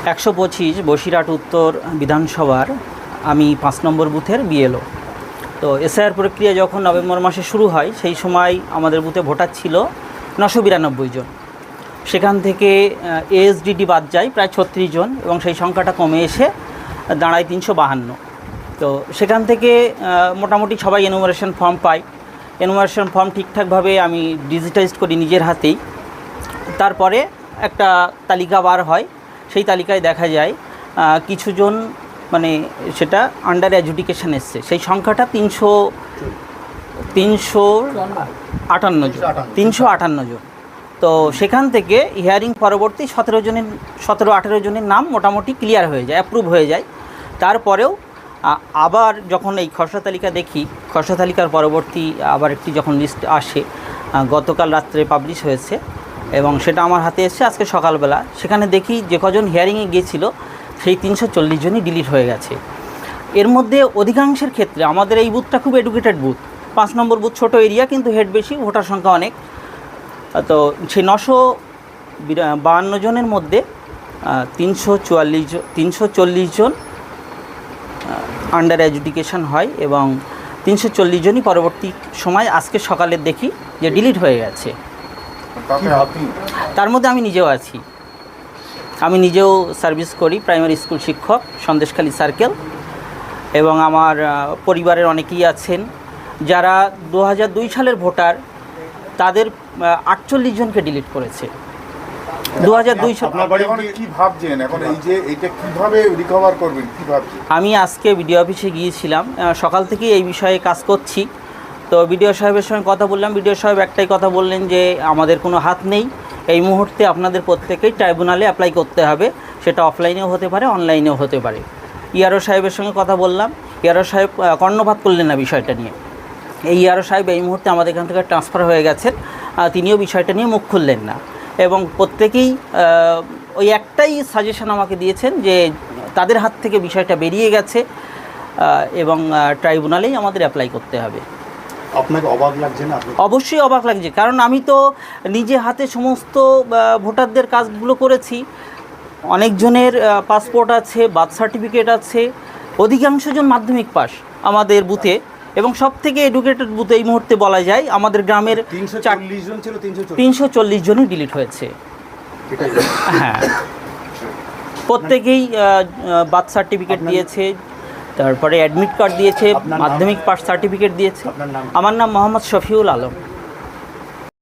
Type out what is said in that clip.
125 বসিরহাট উত্তর বিধানসভার আমি 5 নম্বর বুথের বিএলও। তো এসআইআর প্রক্রিয়া যখন নভেম্বর মাসে শুরু হয় সেই সময় আমাদের বুথে ভোটার ছিল 992 জন। সেখান থেকে এএসডিডি বাদ যায় প্রায় 36 জন এবং সেই সংখ্যাটা কমে এসে দাঁড়ায় 352। তো সেখান থেকে মোটামুটি সবাই এনুমারেশন ফর্ম পায়। এনুমারেশন ফর্ম ঠিকঠাকভাবে আমি ডিজিটাইজড করি নিজের হাতেই। তারপরে একটা তালিকা বার হয়, সেই তালিকায় দেখা যায় কিছুজন মানে সেটা আন্ডার অ্যাডজুডিকেশন এসছে, সেই সংখ্যাটা 358 জন। তো সেখান থেকে হিয়ারিং পরবর্তী 17-18 জনের নাম মোটামুটি ক্লিয়ার হয়ে যায়, অ্যাপ্রুভ হয়ে যায়। তারপরেও আবার যখন এই খসড়া তালিকা দেখি, খসড়া তালিকার পরবর্তী আবার একটি যখন লিস্ট আসে, গতকাল রাত্রে পাবলিশ হয়েছে এবং সেটা আমার হাতে এসেছে আজকে সকালবেলা। সেখানে দেখি যে কজন হিয়ারিংয়ে গিয়েছিল সেই 340 জনই ডিলিট হয়ে গেছে। এর মধ্যে অধিকাংশের ক্ষেত্রে আমাদের এই বুথটা খুব এডুকেটেড বুথ, 5 নম্বর বুথ, ছোটো এরিয়া কিন্তু হেড বেশি, ভোটার সংখ্যা অনেক। তো সেই 952 জনের মধ্যে 340 জন আন্ডার এডুকেশন হয় এবং 340 জনই পরবর্তী সময় আজকে সকালে দেখি যে ডিলিট হয়ে গেছে। তার মধ্যে আমি নিজেও আছি। আমি নিজেও সার্ভিস করি, প্রাইমারি স্কুল শিক্ষক, সন্দেশখালী সার্কেল। এবং আমার পরিবারের অনেকেই আছেন যারা 2002 সালের ভোটার, তাদের 48 জনকে ডিলিট করেছে। 2002 সাল। কি ভাবছেন এখন, এই যে এটা কিভাবে রিকভার করবেন, কি ভাবছেন? আমি আজকে বিডিও অফিসে গিয়েছিলাম, সকাল থেকেই এই বিষয়ে কাজ করছি। তো বিডিও সাহেবের সঙ্গে কথা বললাম, বিডিও সাহেব একটাই কথা বললেন যে আমাদের কোনো হাত নেই, এই মুহূর্তে আপনাদের প্রত্যেকেই ট্রাইব্যুনালে অ্যাপ্লাই করতে হবে, সেটা অফলাইনেও হতে পারে, অনলাইনেও হতে পারে। ইআরও সাহেবের সঙ্গে কথা বললাম, ইআরও সাহেব কর্ণপাত করলেন না বিষয়টা নিয়ে। এই ইআরও সাহেব এই মুহূর্তে আমাদের এখান থেকে ট্রান্সফার হয়ে গেছেন, তিনিও বিষয়টা নিয়ে মুখ খুললেন না এবং প্রত্যেকেই ওই একটাই সাজেশন আমাকে দিয়েছেন যে তাদের হাত থেকে বিষয়টা বেরিয়ে গেছে এবং ট্রাইব্যুনালেই আমাদের অ্যাপ্লাই করতে হবে। আপনাকে অবাক লাগছে না? অবশ্যই অবাক লাগছে, কারণ আমি তো নিজে হাতে সমস্ত ভোটারদের কাজগুলো করেছি। অনেকজনের পাসপোর্ট আছে, বার্থ সার্টিফিকেট আছে, অধিকাংশজন মাধ্যমিক পাস আমাদের বুথে এবং সব থেকে এডুকেটেড বুথ এই মুহূর্তে বলা যায় আমাদের গ্রামের। 340 জন ছিল, 340 জনই ডিলিট হয়েছে। হ্যাঁ, প্রত্যেকেই বার্থ সার্টিফিকেট দিয়েছে, তারপরে অ্যাডমিট কার্ড দিয়েছে, মাধ্যমিক পাস সার্টিফিকেট দিয়েছে। আমার নাম মোহাম্মদ শফিউল আলম।